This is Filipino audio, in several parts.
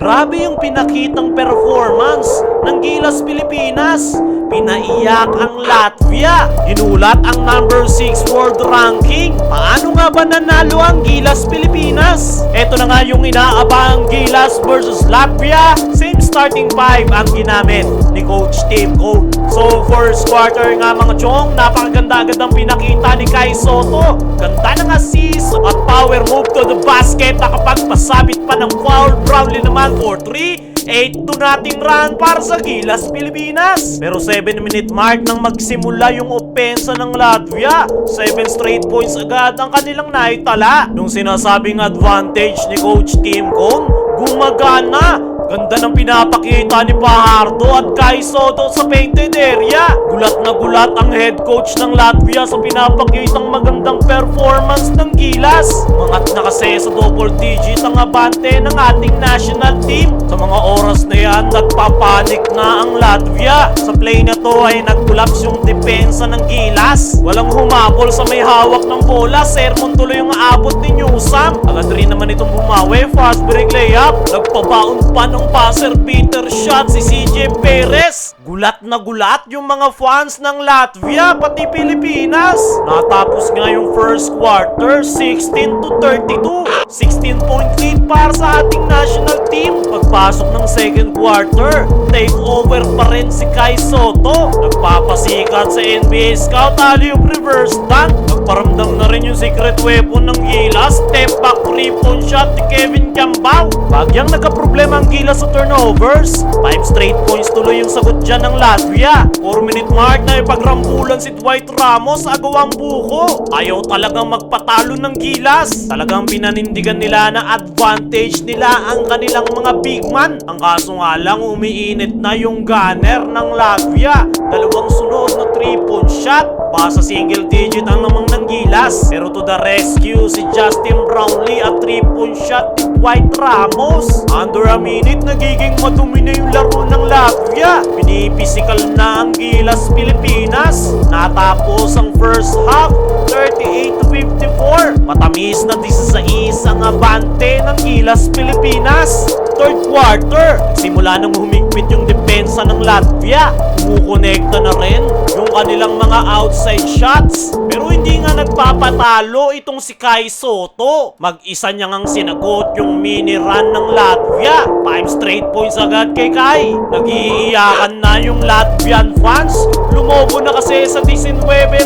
Grabe yung pinakitang performance ng Gilas Pilipinas. Pinaiyak ang Latvia. Hinulat ang number 6 world ranking. Paano nga ba nanalo ang Gilas Pilipinas? Ito na nga yung inaabang Gilas versus Latvia. Same starting 5 ang ginamit ni Coach Tim Cone. So first quarter nga mga chong, napakaganda agad ang pinakita ni Kai Sotto. Ganda ng assist at power move to the basket. Nakapagpasabit pa ng foul. Brownlee naman for 3. 8-2 nating run para sa Gilas Pilipinas. Pero 7-minute mark nang magsimula yung opensa ng Latvia. 7 straight points agad ang kanilang naitala. Yung sinasabing advantage ni Coach Tim Cone, gumagana. Ganda ng pinapakita ni Fajardo at Kai Sotto sa painted area. Gulat na gulat ang head coach ng Latvia sa pinapakitang magandang performance ng Gilas. Mangat na kasi sa double digit ang abante ng ating national team. Sa mga oras na yan, nagpapanik na ang Latvia. Sa play na to ay nag-collapse yung depensa ng Gilas. Walang humabol sa may hawak ng bola. Sermon tuloy yung aabot ni Newsam. Agad rin naman itong bumawi. Fast break layup. Nagpabaon pa ng passer Peter shot si CJ Perez. Gulat na gulat yung mga fans ng Latvia pati Pilipinas. Natapos nga yung first quarter 16-32. 16-point lead para sa ating national team. Pagpasok ng second quarter, take over pa rin si Kai Sotto. Nagpapasikat sa NBA Scout alley-oop reverse dunk. Nagparamdam na rin yung secret weapon ng Gilas. Step back 3-point shot ni Kevin Cambao. Bagyang nagkaproblema ang Gilas sa turnovers. 5 straight points tuloy yung sagot dyan ng Latvia. 4-minute mark na ipagrambulan si Dwight Ramos sa agawang buko. Ayaw talagang magpatalo ng Gilas. Talagang pinanindigan nila na advantage nila ang kanilang mga big man. Ang kaso nga lang, umiinit na yung gunner ng Latvia. Dalawang sunod na 3-point shot. Basta single digit ang namang ng Gilas. Pero to the rescue si Justin Brownlee at 3-point shot ni Dwight Ramos. Under a minute, nagiging madumi na yung laro ng Latvia. Pinipisikal na ang Gilas Pilipinas. Natapos ang first half 38-54. Matamis na 16 ang abante ng Gilas Pilipinas. Third quarter, simula nang humigpit yung depensa ng Latvia. Kumukonekta na rin yung kanilang mga outside shots. Pero hindi nga nagpapatalo itong si Kai Sotto. Mag-isa niya ngang sinagot yung mini run ng Latvia. 5 straight points agad kay Kai. Nag-iiyakan na yung Latvian fans. Lumobo na kasi sa 19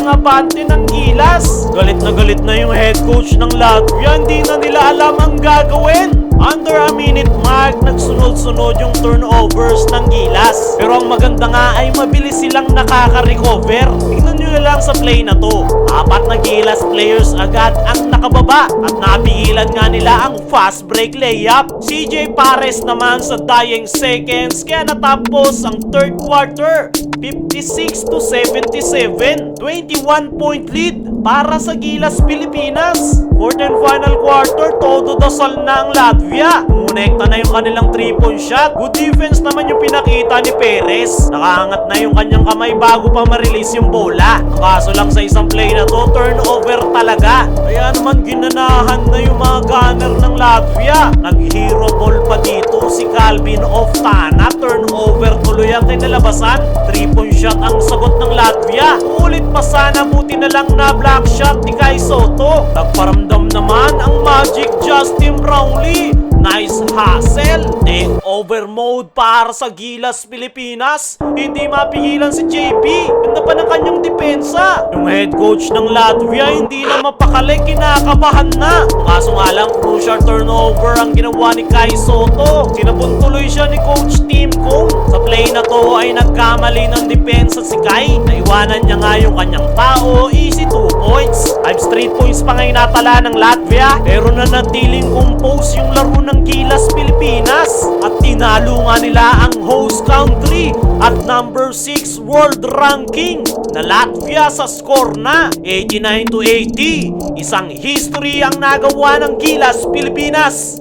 ang abante ng Gilas. Galit na yung head coach ng Latvia. Hindi na nila alam ang gagawin. Under a minute mark, nagsunod-sunod yung turnovers ng Gilas. Pero ang maganda nga ay mabilis silang nakaka-recover. Tingnan nyo lang sa play na to. 4 na Gilas players agad ang nakababa at napigilan nga nila ang fast break layup. CJ Perez naman sa dying seconds kaya natapos ang third quarter 56-77. 21-point lead para sa Gilas Pilipinas. Fourth and final quarter, todo dasal na ang Latvia. Kumonekta na yung kanilang 3-point shot. Good defense naman yung pinakita ni Perez. Nakaangat na yung kanyang kamay bago pa ma-release yung bola. Kaso lang sa isang play na to, turnover talaga. Kaya naman ginanahan na yung mga gunner ng Latvia. Nag-hero ball pa dito si Calvin Oftana. Turnover tuloy ang kinalabasan. 3-point shot ang sagot ng Latvia. Ulit pa sana, buti na lang na block shot ni Kai Sotto. Nagparamdam naman ang Magic Justin Brownlee. Nice hustle. Take over mode para sa Gilas Pilipinas. Hindi mapigilan si JP. Ganda pa ng kanyang depensa. Yung head coach ng Latvia hindi na mapakali, kinakabahan na. Kaso nga lang, crucial turnover ang ginawa ni Kai Sotto. Sinabon tuloy siya ni Coach Tim Cone. Sa play na to ay nagkamali ng depensa si Kai. Naiwanan niya nga yung kanyang tao. Easy 2 points. 5 straight points pa ngayon natala ng Latvia. Pero nanatiling compose yung laro ng Gilas Pilipinas at tinalo nga nila ang host country at number 6 world ranking na Latvia sa score na 89-80. Isang history ang nagawa ng Gilas Pilipinas.